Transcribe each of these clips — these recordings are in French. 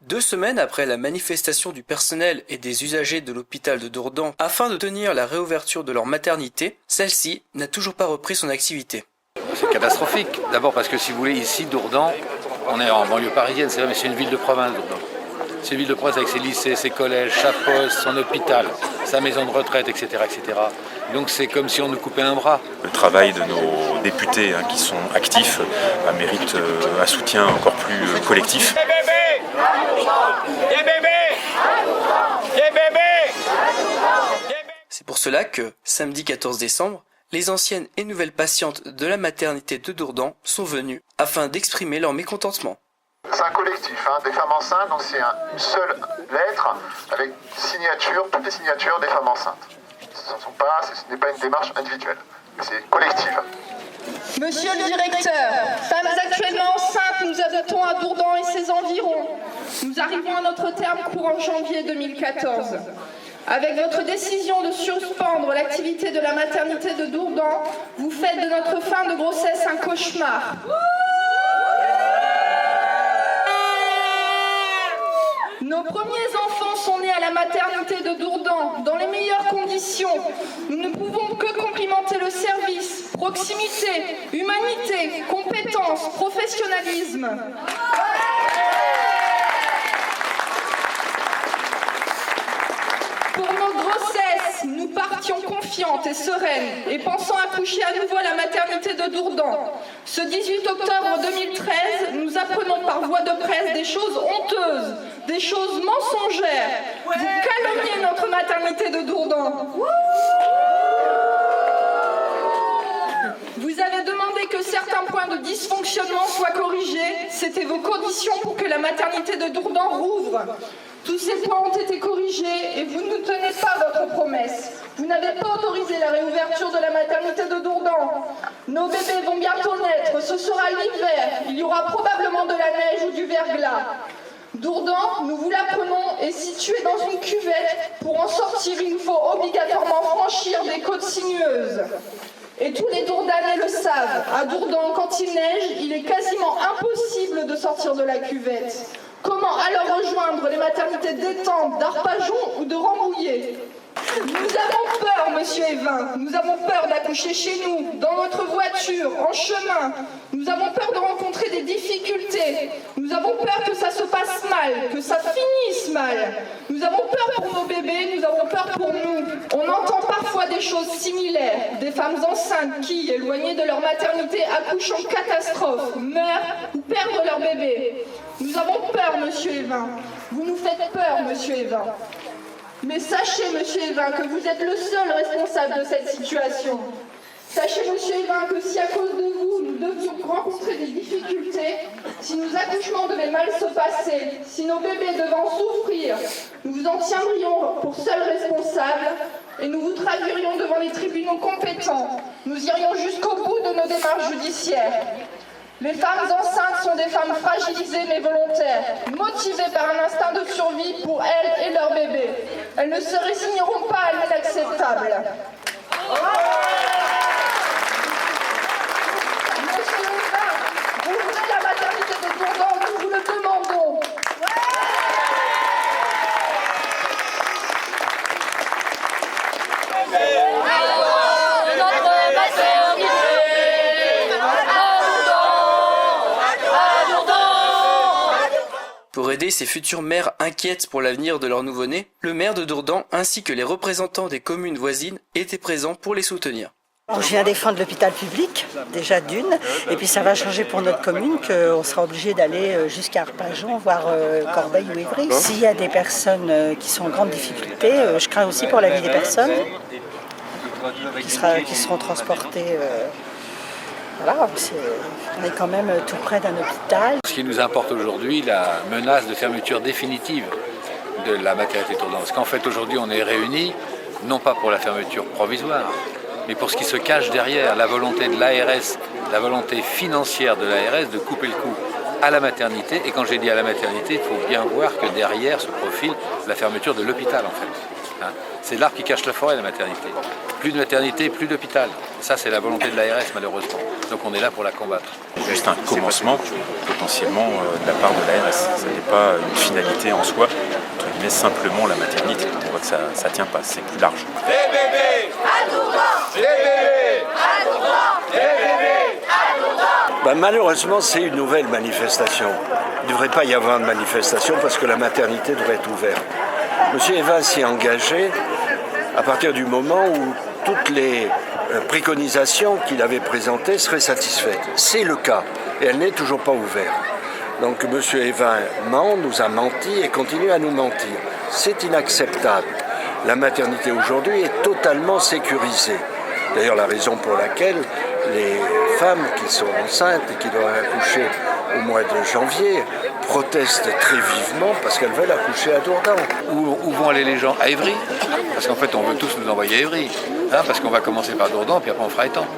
2 semaines après la manifestation du personnel et des usagers de l'hôpital de Dourdan afin de tenir la réouverture de leur maternité, celle-ci n'a toujours pas repris son activité. C'est catastrophique. D'abord parce que si vous voulez, ici, Dourdan, on est en banlieue parisienne, c'est vrai, mais c'est une ville de province, Dourdan. C'est une ville de province avec ses lycées, ses collèges, sa poste, son hôpital, sa maison de retraite, etc. etc. Donc c'est comme si on nous coupait un bras. Le travail de nos députés qui sont actifs mérite un soutien encore plus collectif. C'est pour cela que, samedi 14 décembre, les anciennes et nouvelles patientes de la maternité de Dourdan sont venues afin d'exprimer leur mécontentement. C'est un collectif, des femmes enceintes, donc c'est une seule lettre avec toutes les signatures des femmes enceintes. Ce n'est pas une démarche individuelle, c'est collective. Monsieur le directeur, femmes actuellement enceintes, nous adoptons à Dourdan et ses environs. Nous arrivons à notre terme courant janvier 2014. Avec votre décision de suspendre l'activité de la maternité de Dourdan, vous faites de notre fin de grossesse un cauchemar. Nos premiers enfants sont nés à la maternité de Dourdan, dans les meilleures conditions. Nous ne pouvons que complimenter le service, proximité, humanité, compétence, professionnalisme. Pour nos grossesses, nous partions confiantes et sereines et pensant accoucher à nouveau à la maternité de Dourdan. Ce 18 octobre 2013, nous apprenons par voie de presse des choses honteuses, des choses mensongères. Vous calomniez notre maternité de Dourdan. Vous avez demandé que certains points de dysfonctionnement soient corrigés. C'était vos conditions pour que la maternité de Dourdan rouvre. Tous ces points ont été corrigés et vous ne tenez pas votre promesse. Vous n'avez pas autorisé la réouverture de la maternité de Dourdan. Nos bébés vont bientôt naître, ce sera l'hiver. Il y aura probablement de la neige ou du verglas. Dourdan, nous vous l'apprenons, est situé dans une cuvette. Pour en sortir, il nous faut obligatoirement franchir des côtes sinueuses. Et tous les Dourdanais le savent. À Dourdan, quand il neige, il est quasiment impossible de sortir de la cuvette. Comment alors rejoindre les maternités d'Étampes, d'Arpajon ou de Rambouillet? Nous avons peur, monsieur Evin. Nous avons peur d'accoucher chez nous, dans notre voiture, en chemin. Nous avons peur de rencontrer des difficultés. Nous avons peur que ça se passe mal, que ça finisse mal. Nous avons peur pour nos bébés, nous avons peur pour nous. On entend parfois des choses similaires. Des femmes enceintes qui, éloignées de leur maternité, accouchent en catastrophe, meurent ou perdent leur bébé. Nous avons peur, monsieur Evin. Vous nous faites peur, monsieur Evin. Mais sachez, monsieur Evin, que vous êtes le seul responsable de cette situation. Sachez, monsieur Evin, que si à cause de vous, nous devions rencontrer des difficultés, si nos accouchements devaient mal se passer, si nos bébés devaient en souffrir, nous vous en tiendrions pour seul responsable et nous vous traduirions devant les tribunaux compétents. Nous irions jusqu'au bout de nos démarches judiciaires. Les femmes enceintes sont des femmes fragilisées mais volontaires, motivées par un instinct de survie pour elles et leurs bébés. Elles ne se résigneront pas à l'inacceptable. Monsieur Evin, ouvrez la maternité de Dourdan, nous vous le demandons. Pour aider ces futures mères inquiètes pour l'avenir de leur nouveau-né, le maire de Dourdan ainsi que les représentants des communes voisines étaient présents pour les soutenir. Je viens défendre l'hôpital public, déjà d'une, et puis ça va changer pour notre commune qu'on sera obligé d'aller jusqu'à Arpajon, voire Corbeil ou Évry. S'il y a des personnes qui sont en grande difficulté, je crains aussi pour la vie des personnes qui seront transportées. Voilà, on est quand même tout près d'un hôpital. Ce qui nous importe aujourd'hui, la menace de fermeture définitive de la maternité de Dourdan. Parce qu'en fait, aujourd'hui, on est réunis, non pas pour la fermeture provisoire, mais pour ce qui se cache derrière, la volonté de l'ARS, la volonté financière de l'ARS de couper le coup à la maternité. Et quand j'ai dit à la maternité, il faut bien voir que derrière se profile la fermeture de l'hôpital, en fait. hein. C'est l'arbre qui cache la forêt, la maternité. Plus de maternité, plus d'hôpital. Ça, c'est la volonté de l'ARS, malheureusement. Donc on est là pour la combattre. Juste un commencement, potentiellement, de la part de l'ARS. Ce n'est pas une finalité en soi, entre guillemets, simplement la maternité. On voit que ça ne tient pas, c'est plus large. Les bébés à Dourdan! Les bébés à Dourdan! Les bébés à Dourdan! Malheureusement, c'est une nouvelle manifestation. Il ne devrait pas y avoir de manifestation parce que la maternité devrait être ouverte. M. Evin s'y est engagé à partir du moment où toutes les préconisations qu'il avait présentées seraient satisfaites. C'est le cas et elle n'est toujours pas ouverte. Donc M. Evin nous a menti et continue à nous mentir. C'est inacceptable. La maternité aujourd'hui est totalement sécurisée. D'ailleurs, la raison pour laquelle les femmes qui sont enceintes et qui doivent accoucher au mois de janvier protestent très vivement parce qu'elles veulent accoucher à Dourdan. Où vont aller les gens? À Évry? Parce qu'en fait, on veut tous nous envoyer à Évry. Hein, parce qu'on va commencer par Dourdan, puis après on fera Étampes.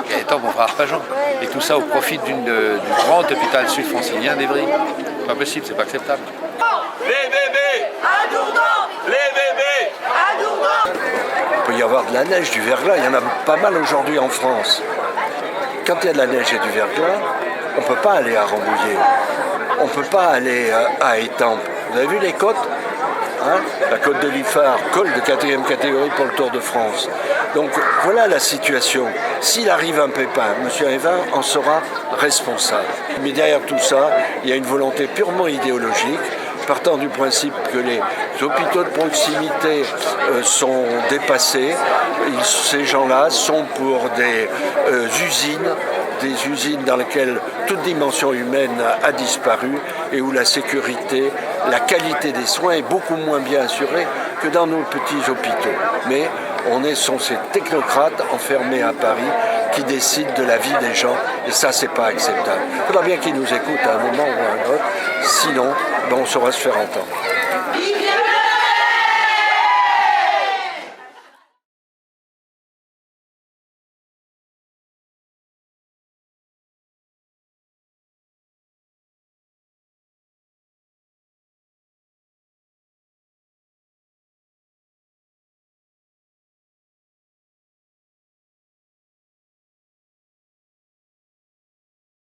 Et à Étampes, on fera Arpajon. Et tout ça au profit du grand hôpital sud-francilien d'Évry. C'est pas possible, c'est pas acceptable. Les bébés à Dourdan! Les bébés à Dourdan! Il peut y avoir de la neige, du verglas, il y en a pas mal aujourd'hui en France. Quand il y a de la neige et du verglas, on ne peut pas aller à Rambouillet, on ne peut pas aller à Étampes. Vous avez vu les côtes, hein? La côte de l'Ifard, col de 4e catégorie pour le Tour de France. Donc voilà la situation. S'il arrive un pépin, M. Evin en sera responsable. Mais derrière tout ça, il y a une volonté purement idéologique, partant du principe que les hôpitaux de proximité sont dépassés. Ces gens-là sont pour des usines dans lesquelles toute dimension humaine a disparu et où la sécurité, la qualité des soins est beaucoup moins bien assurée que dans nos petits hôpitaux. Mais sont ces technocrates enfermés à Paris qui décident de la vie des gens et ça, c'est pas acceptable. Il faudra bien qu'ils nous écoutent à un moment ou à un autre, sinon, on saura se faire entendre.